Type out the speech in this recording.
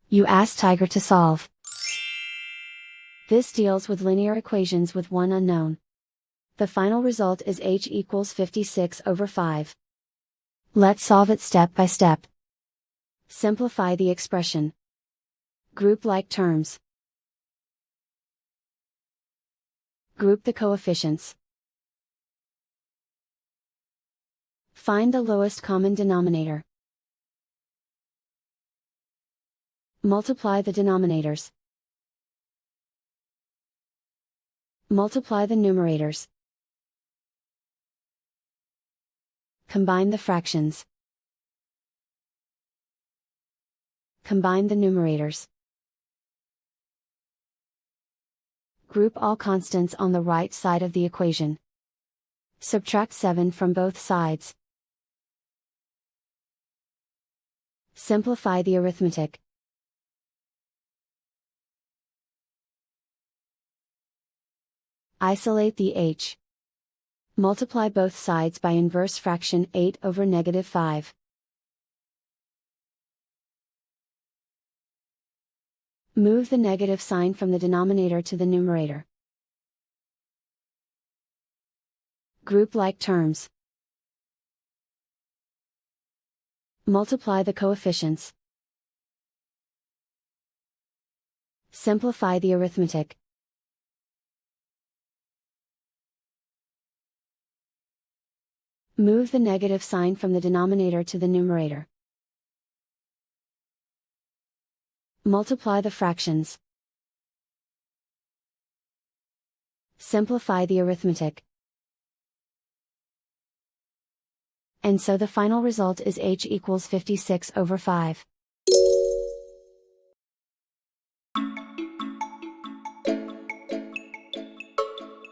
You ask Tiger to solve. This deals with linear equations with one unknown. The final result is h equals 56/5. Let's solve it step by step. Simplify the expression. Group like terms. Group the coefficients. Find the lowest common denominator. Multiply the denominators. Multiply the numerators. Combine the fractions. Combine the numerators. Group all constants on the right side of the equation. Subtract 7 from both sides. Simplify the arithmetic. Isolate the h. Multiply both sides by inverse fraction 8/5. Move the negative sign from the denominator to the numerator. Group like terms. Multiply the coefficients. Simplify the arithmetic. Move the negative sign from the denominator to the numerator. Multiply the fractions. Simplify the arithmetic. And so the final result is h equals 56/5.